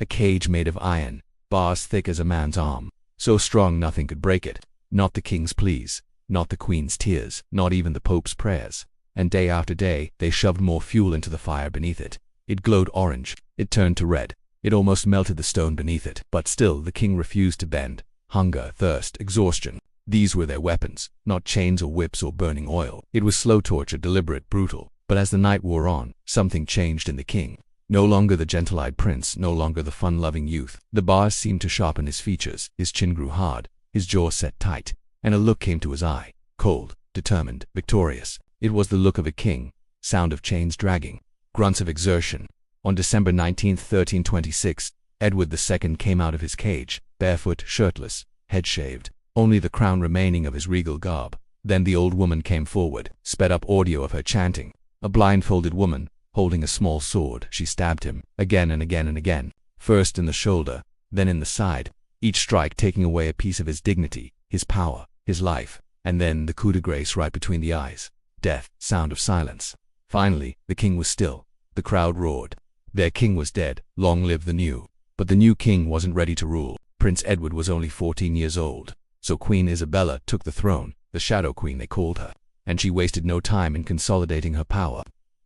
A cage made of iron, bars thick as a man's arm, so strong nothing could break it. Not the king's pleas, not the queen's tears, not even the pope's prayers. And day after day, they shoved more fuel into the fire beneath it. It glowed orange, it turned to red, it almost melted the stone beneath it. But still the king refused to bend. Hunger, thirst, exhaustion. These were their weapons, not chains or whips or burning oil. It was slow torture, deliberate, brutal. But as the night wore on, something changed in the king. No longer the gentle-eyed prince, no longer the fun-loving youth. The bars seemed to sharpen his features, his chin grew hard, his jaw set tight, and a look came to his eye, cold, determined, victorious. It was the look of a king, sound of chains dragging, grunts of exertion. On December 19, 1326, Edward II came out of his cage, barefoot, shirtless, head shaved, only the crown remaining of his regal garb. Then the old woman came forward, sped up audio of her chanting. A blindfolded woman, holding a small sword, she stabbed him, again and again and again, first in the shoulder, then in the side, each strike taking away a piece of his dignity, his power, his life, and then the coup de grace right between the eyes. Death, sound of silence. Finally, the king was still. The crowd roared. Their king was dead, long live the new. But the new king wasn't ready to rule. Prince Edward was only 14 years old. So Queen Isabella took the throne, the Shadow Queen they called her, and she wasted no time in consolidating her power.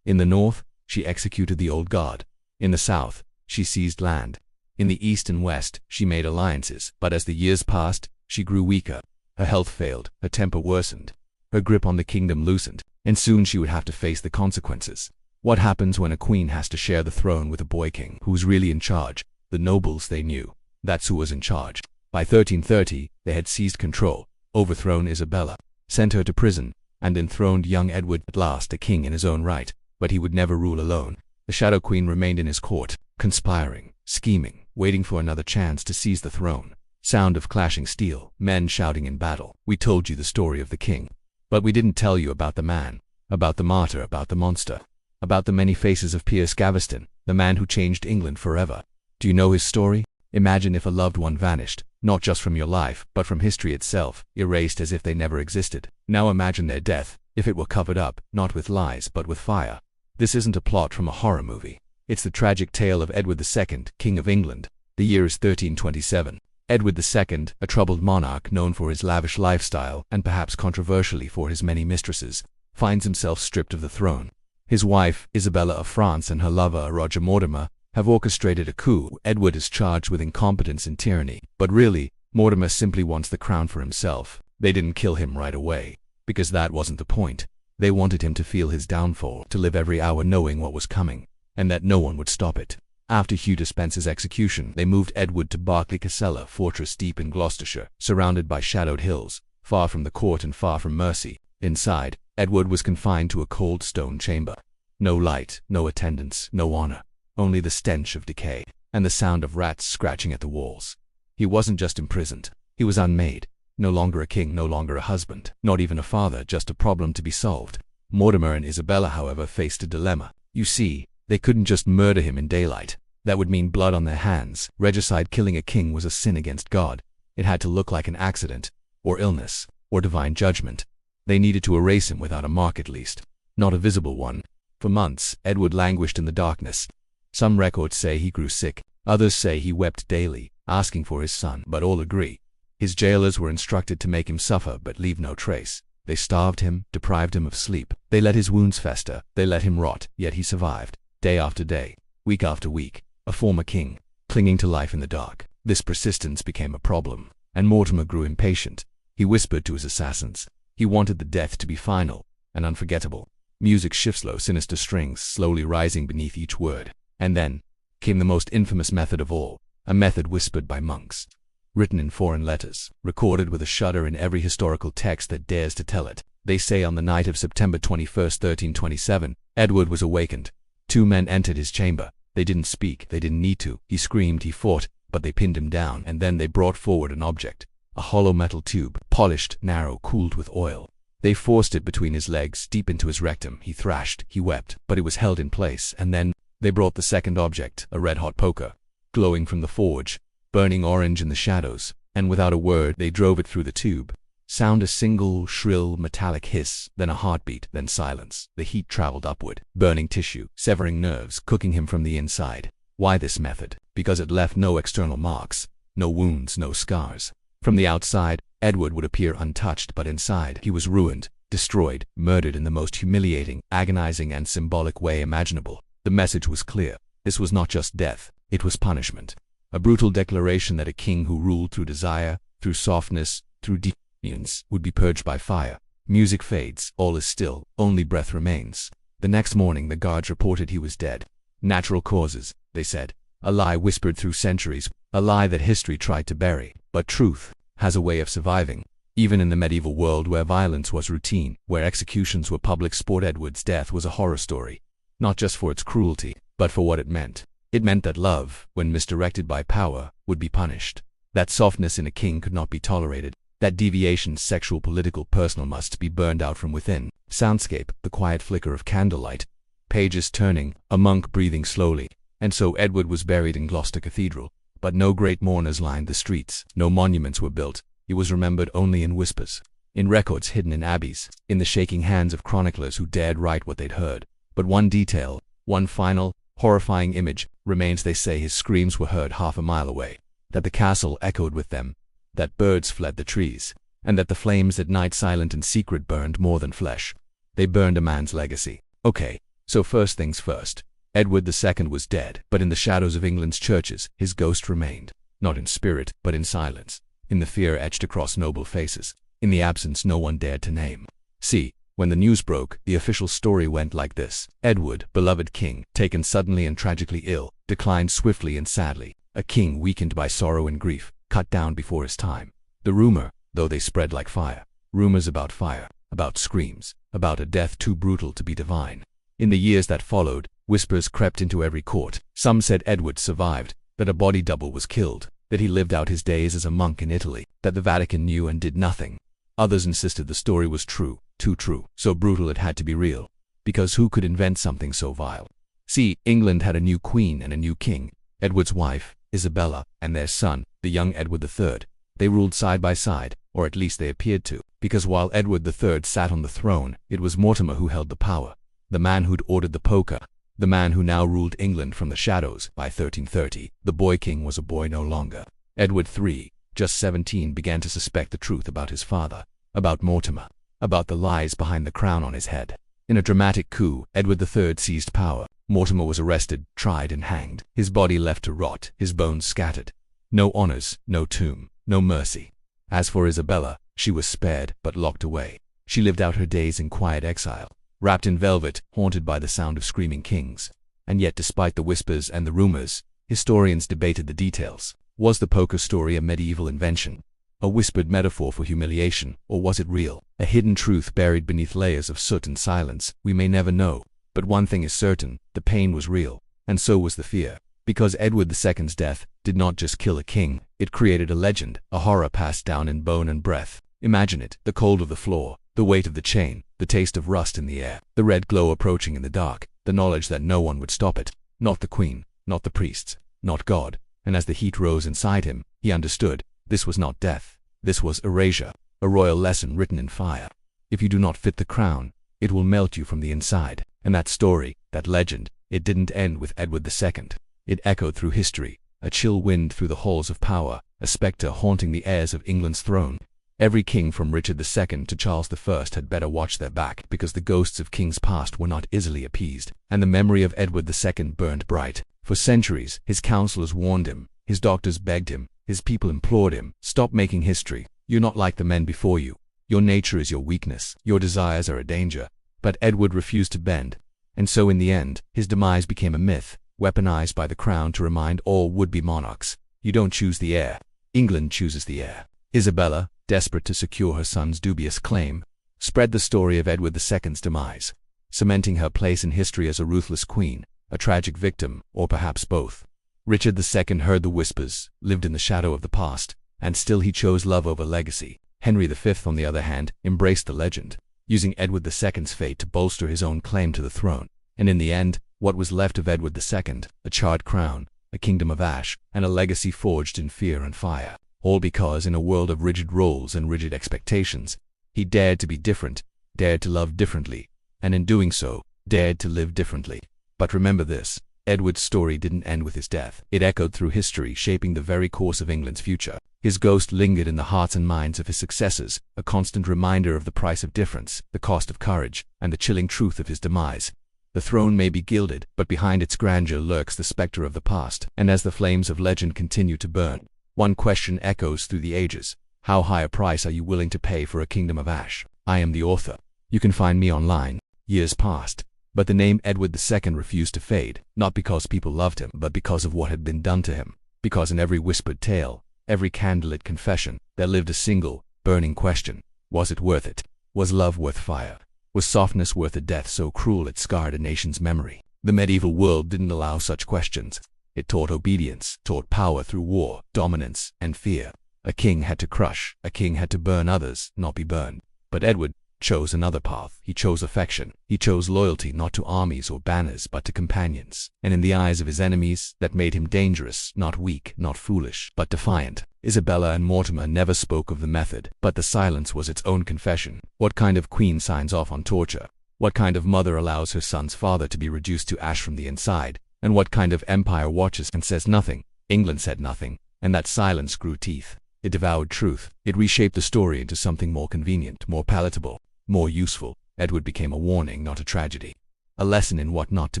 In the north, she executed the old guard. In the south, she seized land. In the east and west, she made alliances. But as the years passed, she grew weaker. Her health failed, her temper worsened. Her grip on the kingdom loosened, and soon she would have to face the consequences. What happens when a queen has to share the throne with a boy king who's really in charge? The nobles, they knew. That's who was in charge. By 1330, they had seized control, overthrown Isabella, sent her to prison, and enthroned young Edward, at last a king in his own right. But he would never rule alone. The Shadow Queen remained in his court, conspiring, scheming, waiting for another chance to seize the throne. Sound of clashing steel, men shouting in battle. We told you the story of the king. But we didn't tell you about the man, about the martyr, about the monster, about the many faces of Piers Gaveston, the man who changed England forever. Do you know his story? Imagine if a loved one vanished, not just from your life, but from history itself, erased as if they never existed. Now imagine their death, if it were covered up, not with lies, but with fire. This isn't a plot from a horror movie. It's the tragic tale of Edward II, King of England. The year is 1327. Edward II, a troubled monarch known for his lavish lifestyle and perhaps controversially for his many mistresses, finds himself stripped of the throne. His wife, Isabella of France, and her lover, Roger Mortimer, have orchestrated a coup. Edward is charged with incompetence and tyranny. But really, Mortimer simply wants the crown for himself. They didn't kill him right away, because that wasn't the point. They wanted him to feel his downfall, to live every hour knowing what was coming, and that no one would stop it. After Hugh Despence's execution, they moved Edward to Berkeley Castle, a fortress deep in Gloucestershire, surrounded by shadowed hills, far from the court and far from mercy. Inside, Edward was confined to a cold stone chamber. No light, no attendants, no honor, only the stench of decay, and the sound of rats scratching at the walls. He wasn't just imprisoned, he was unmade. No longer a king, no longer a husband, not even a father, just a problem to be solved. Mortimer and Isabella, however, faced a dilemma. You see, they couldn't just murder him in daylight. That would mean blood on their hands. Regicide, killing a king, was a sin against God. It had to look like an accident, or illness, or divine judgment. They needed to erase him without a mark at least, not a visible one. For months, Edward languished in the darkness. Some records say he grew sick, others say he wept daily, asking for his son, but all agree. His jailers were instructed to make him suffer but leave no trace. They starved him, deprived him of sleep. They let his wounds fester, they let him rot, yet he survived. Day after day, week after week, a former king, clinging to life in the dark. This persistence became a problem, and Mortimer grew impatient. He whispered to his assassins. He wanted the death to be final and unforgettable. Music shifts, low, sinister strings slowly rising beneath each word. And then came the most infamous method of all, a method whispered by monks, written in foreign letters, recorded with a shudder in every historical text that dares to tell it. They say on the night of September 21st, 1327, Edward was awakened. Two men entered his chamber. They didn't speak, they didn't need to. He screamed, he fought, but they pinned him down, and then they brought forward an object, a hollow metal tube, polished, narrow, cooled with oil. They forced it between his legs, deep into his rectum. He thrashed, he wept, but it was held in place, and then they brought the second object, a red-hot poker, glowing from the forge, burning orange in the shadows, and without a word they drove it through the tube. Sound, a single, shrill, metallic hiss, then a heartbeat, then silence. The heat traveled upward, burning tissue, severing nerves, cooking him from the inside. Why this method? because it left no external marks, no wounds, no scars. From the outside, Edward would appear untouched, but inside, he was ruined, destroyed, murdered in the most humiliating, agonizing, and symbolic way imaginable. The message was clear. This was not just death, it was punishment. A brutal declaration that a king who ruled through desire, through softness, through defiance, would be purged by fire. Music fades, all is still, only breath remains. The next morning the guards reported he was dead. Natural causes, they said. A lie whispered through centuries, a lie that history tried to bury. But truth has a way of surviving. Even in the medieval world where violence was routine, where executions were public sport, Edward's death was a horror story. Not just for its cruelty, but for what it meant. It meant that love, when misdirected by power, would be punished. That softness in a king could not be tolerated. That deviation, sexual, political, personal, must be burned out from within. Soundscape, the quiet flicker of candlelight. Pages turning, a monk breathing slowly. And so Edward was buried in Gloucester Cathedral. But no great mourners lined the streets. No monuments were built. He was remembered only in whispers. In records hidden in abbeys. In the shaking hands of chroniclers who dared write what they'd heard. But one detail, one final, horrifying image, remains. They say his screams were heard half a mile away. That the castle echoed with them. That birds fled the trees. And that the flames at night, silent and secret, burned more than flesh. They burned a man's legacy. Okay, so first things first. Edward II was dead, but in the shadows of England's churches, his ghost remained. Not in spirit, but in silence. In the fear etched across noble faces. In the absence no one dared to name. See, when the news broke, the official story went like this. Edward, beloved king, taken suddenly and tragically ill, declined swiftly and sadly. A king weakened by sorrow and grief, cut down before his time. The rumor, though they spread like fire. Rumors about fire, about screams, about a death too brutal to be divine. In the years that followed, whispers crept into every court. Some said Edward survived, that a body double was killed, that he lived out his days as a monk in Italy, that the Vatican knew and did nothing. Others insisted the story was true, too true, so brutal it had to be real. Because who could invent something so vile? See, England had a new queen and a new king, Edward's wife, Isabella, and their son, the young Edward III. They ruled side by side, or at least they appeared to, because while Edward III sat on the throne, it was Mortimer who held the power. The man who'd ordered the poker. The man who now ruled England from the shadows. By 1330, the boy king was a boy no longer. Edward III, just 17, began to suspect the truth about his father, about Mortimer, about the lies behind the crown on his head. In a dramatic coup, Edward III seized power. Mortimer was arrested, tried, and hanged. His body left to rot, his bones scattered. No honors, no tomb, no mercy. As for Isabella, she was spared, but locked away. She lived out her days in quiet exile, wrapped in velvet, haunted by the sound of screaming kings. And yet, despite the whispers and the rumors, historians debated the details. Was the poker story a medieval invention? A whispered metaphor for humiliation, or was it real? A hidden truth buried beneath layers of soot and silence? We may never know. But one thing is certain, the pain was real, and so was the fear. Because Edward II's death did not just kill a king, it created a legend, a horror passed down in bone and breath. Imagine it, the cold of the floor, the weight of the chain, the taste of rust in the air, the red glow approaching in the dark, the knowledge that no one would stop it. Not the queen, not the priests, not God. And as the heat rose inside him, he understood, this was not death. This was erasure, a royal lesson written in fire. If you do not fit the crown, it will melt you from the inside. And that story, that legend, it didn't end with Edward II. It echoed through history, a chill wind through the halls of power, a spectre haunting the heirs of England's throne. Every king from Richard II to Charles I had better watch their back, because the ghosts of kings past were not easily appeased, and the memory of Edward II burned bright. For centuries, his counselors warned him, his doctors begged him, his people implored him, stop making history. You're not like the men before you. Your nature is your weakness, your desires are a danger. But Edward refused to bend, and so in the end, his demise became a myth, weaponized by the crown to remind all would-be monarchs, you don't choose the heir, England chooses the heir. Isabella, desperate to secure her son's dubious claim, spread the story of Edward II's demise, cementing her place in history as a ruthless queen, a tragic victim, or perhaps both. Richard II heard the whispers, lived in the shadow of the past, and still he chose love over legacy. Henry V, on the other hand, embraced the legend, using Edward II's fate to bolster his own claim to the throne. And in the end, what was left of Edward II? A charred crown, a kingdom of ash, and a legacy forged in fear and fire. All because, in a world of rigid roles and rigid expectations, he dared to be different, dared to love differently, and in doing so, dared to live differently. But remember this, Edward's story didn't end with his death. It echoed through history, shaping the very course of England's future. His ghost lingered in the hearts and minds of his successors, a constant reminder of the price of difference, the cost of courage, and the chilling truth of his demise. The throne may be gilded, but behind its grandeur lurks the specter of the past, and as the flames of legend continue to burn, one question echoes through the ages: how high a price are you willing to pay for a kingdom of ash? I am the author. You can find me online. Years passed, but the name Edward II refused to fade, not because people loved him, but because of what had been done to him. Because in every whispered tale, every candlelit confession, there lived a single, burning question: was it worth it? Was love worth fire? Was softness worth a death so cruel it scarred a nation's memory? The medieval world didn't allow such questions. It taught obedience, taught power through war, dominance, and fear. A king had to crush, a king had to burn others, not be burned. But Edward chose another path. He chose affection. He chose loyalty not to armies or banners, but to companions. And in the eyes of his enemies, that made him dangerous, not weak, not foolish, but defiant. Isabella and Mortimer never spoke of the method, but the silence was its own confession. What kind of queen signs off on torture? What kind of mother allows her son's father to be reduced to ash from the inside? And what kind of empire watches and says nothing? England said nothing, and that silence grew teeth. It devoured truth. It reshaped the story into something more convenient, more palatable, more useful. Edward became a warning, not a tragedy. A lesson in what not to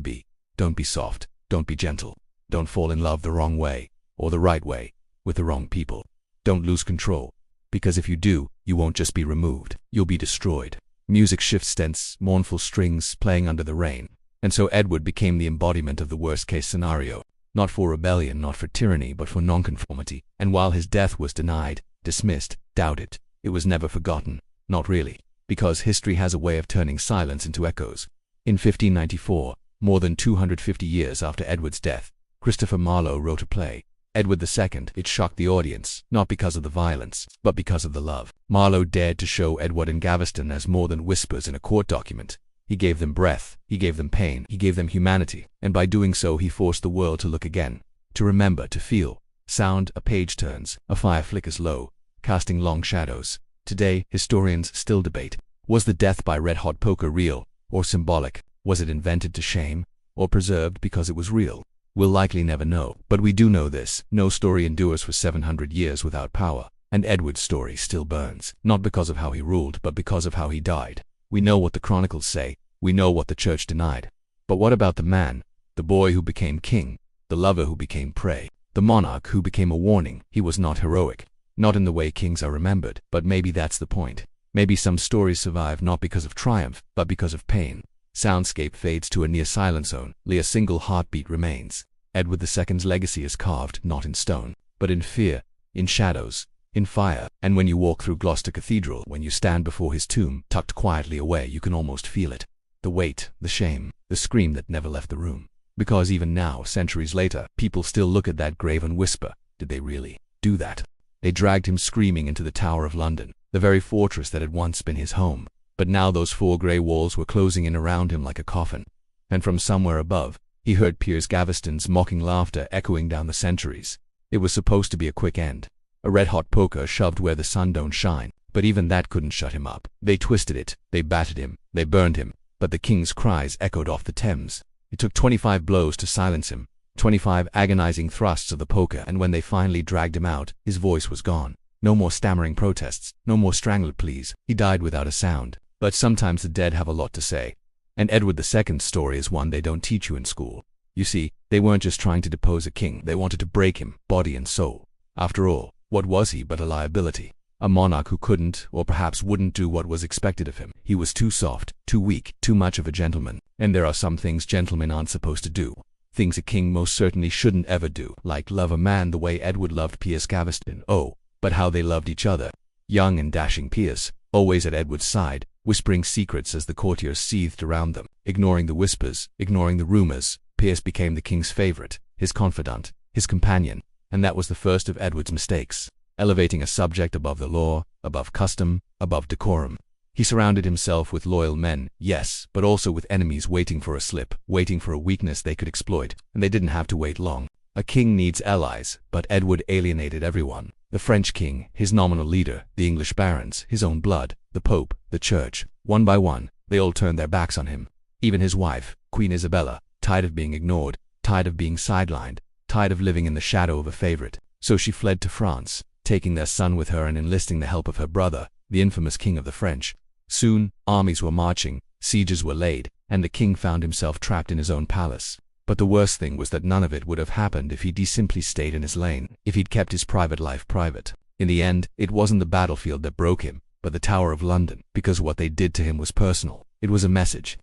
be. Don't be soft. Don't be gentle. Don't fall in love the wrong way, or the right way, with the wrong people. Don't lose control, because if you do, you won't just be removed, you'll be destroyed. Music shifts tense, mournful strings playing under the rain. And so Edward became the embodiment of the worst-case scenario. Not for rebellion, not for tyranny, but for nonconformity. And while his death was denied, dismissed, doubted, it was never forgotten. Not really. Because history has a way of turning silence into echoes. In 1594, more than 250 years after Edward's death, Christopher Marlowe wrote a play, Edward II. It shocked the audience, not because of the violence, but because of the love. Marlowe dared to show Edward and Gaveston as more than whispers in a court document. He gave them breath, he gave them pain, he gave them humanity, and by doing so he forced the world to look again, to remember, to feel. Sound, a page turns, a fire flickers low, casting long shadows. Today, historians still debate. Was the death by red-hot poker real, or symbolic? Was it invented to shame, or preserved because it was real? We'll likely never know, but we do know this: no story endures for 700 years without power, and Edward's story still burns, not because of how he ruled, but because of how he died. We know what the chronicles say, we know what the church denied. But what about the man, the boy who became king, the lover who became prey, the monarch who became a warning? He was not heroic, not in the way kings are remembered, but maybe that's the point. Maybe some stories survive not because of triumph, but because of pain. Soundscape fades to a near silent zone, a single heartbeat remains. Edward II's legacy is carved not in stone, but in fear, in shadows, in fire. And when you walk through Gloucester Cathedral, when you stand before his tomb, tucked quietly away, you can almost feel it. The weight, the shame, the scream that never left the room. Because even now, centuries later, people still look at that grave and whisper, did they really do that? They dragged him screaming into the Tower of London, the very fortress that had once been his home. But now those 4 grey walls were closing in around him like a coffin. And from somewhere above, he heard Piers Gaveston's mocking laughter echoing down the centuries. It was supposed to be a quick end. A red-hot poker shoved where the sun don't shine. But even that couldn't shut him up. They twisted it, they battered him, they burned him. But the king's cries echoed off the Thames. It took 25 blows to silence him, 25 agonizing thrusts of the poker, and when they finally dragged him out, his voice was gone. No more stammering protests, no more strangled pleas. He died without a sound. But sometimes the dead have a lot to say. And Edward II's story is one they don't teach you in school. You see, they weren't just trying to depose a king, they wanted to break him, body and soul. After all, what was he but a liability? A monarch who couldn't, or perhaps wouldn't do what was expected of him. He was too soft, too weak, too much of a gentleman. And there are some things gentlemen aren't supposed to do. Things a king most certainly shouldn't ever do, like love a man the way Edward loved Piers Gaveston. Oh, but how they loved each other. Young and dashing Piers, always at Edward's side, whispering secrets as the courtiers seethed around them. Ignoring the whispers, ignoring the rumors, Piers became the king's favorite, his confidant, his companion. And that was the first of Edward's mistakes. Elevating a subject above the law, above custom, above decorum. He surrounded himself with loyal men, yes, but also with enemies waiting for a slip, waiting for a weakness they could exploit, and they didn't have to wait long. A king needs allies, but Edward alienated everyone. The French king, his nominal leader, the English barons, his own blood, the Pope, the Church. One by one, they all turned their backs on him. Even his wife, Queen Isabella, tired of being ignored, tired of being sidelined, tired of living in the shadow of a favorite. So she fled to France, taking their son with her and enlisting the help of her brother, the infamous king of the French. Soon, armies were marching, sieges were laid, and the king found himself trapped in his own palace. But the worst thing was that none of it would have happened if he'd simply stayed in his lane, if he'd kept his private life private. In the end, it wasn't the battlefield that broke him, but the Tower of London, because what they did to him was personal. It was a message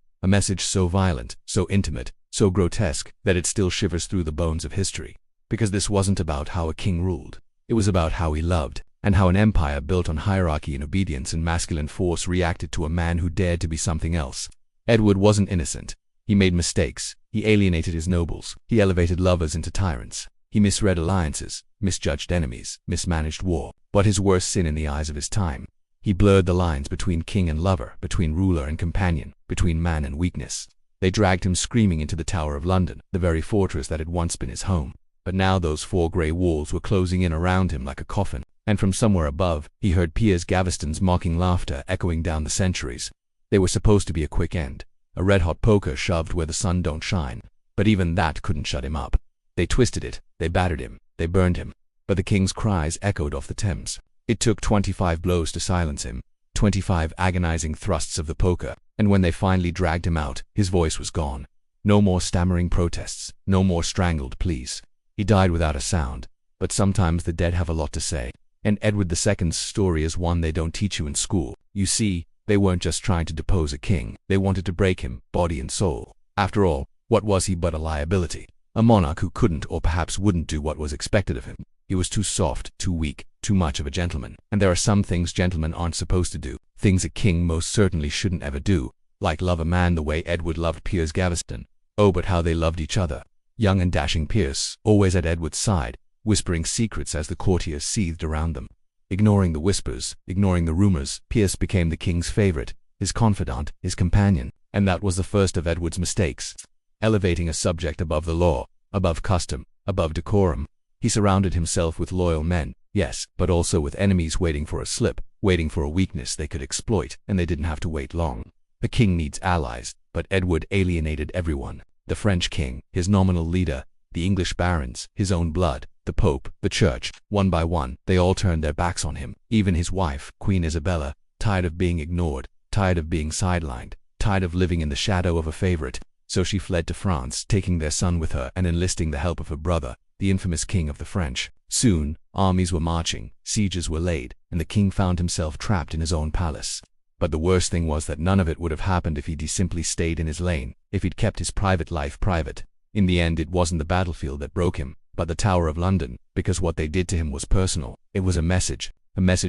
so violent, so intimate, so grotesque, that it still shivers through the bones of history. Because this wasn't about how a king ruled. It was about how he loved, and how an empire built on hierarchy and obedience and masculine force reacted to a man who dared to be something else. Edward wasn't innocent. He made mistakes. He alienated his nobles. He elevated lovers into tyrants. He misread alliances, misjudged enemies, mismanaged war. But his worst sin in the eyes of his time, he blurred the lines between king and lover, between ruler and companion, between man and weakness. They dragged him screaming into the Tower of London, the very fortress that had once been his home. But now those four grey walls were closing in around him like a coffin, and from somewhere above, he heard Piers Gaveston's mocking laughter echoing down the centuries. They were supposed to be a quick end, a red-hot poker shoved where the sun don't shine. But even that couldn't shut him up. They twisted it, they battered him, they burned him. But the king's cries echoed off the Thames. It took 25 blows to silence him, 25 agonizing thrusts of the poker, and when they finally dragged him out, his voice was gone. No more stammering protests, no more strangled pleas. He died without a sound. But sometimes the dead have a lot to say. And Edward II's story is one they don't teach you in school. You see, they weren't just trying to depose a king, they wanted to break him, body and soul. After all, what was he but a liability? A monarch who couldn't or perhaps wouldn't do what was expected of him. He was too soft, too weak, too much of a gentleman. And there are some things gentlemen aren't supposed to do, things a king most certainly shouldn't ever do, like love a man the way Edward loved Piers Gaveston. Oh, but how they loved each other. Young and dashing Piers, always at Edward's side, whispering secrets as the courtiers seethed around them. Ignoring the whispers, ignoring the rumors, Piers became the king's favorite, his confidant, his companion. And that was the first of Edward's mistakes. Elevating a subject above the law, above custom, above decorum. He surrounded himself with loyal men, yes, but also with enemies waiting for a slip, waiting for a weakness they could exploit, and they didn't have to wait long. A king needs allies, but Edward alienated everyone. The French king, his nominal leader, the English barons, his own blood, the Pope, the Church. One by one, they all turned their backs on him. Even his wife, Queen Isabella, tired of being ignored, tired of being sidelined, tired of living in the shadow of a favorite. So she fled to France, taking their son with her and enlisting the help of her brother, the infamous king of the French. Soon, armies were marching, sieges were laid, and the king found himself trapped in his own palace. But the worst thing was that none of it would have happened if he'd simply stayed in his lane, if he'd kept his private life private. In the end, it wasn't the battlefield that broke him, but the Tower of London, because what they did to him was personal. It was a message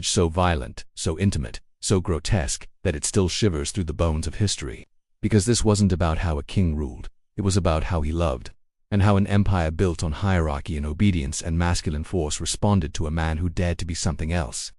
so violent, so intimate, so grotesque, that it still shivers through the bones of history. Because this wasn't about how a king ruled, it was about how he loved, and how an empire built on hierarchy and obedience and masculine force responded to a man who dared to be something else.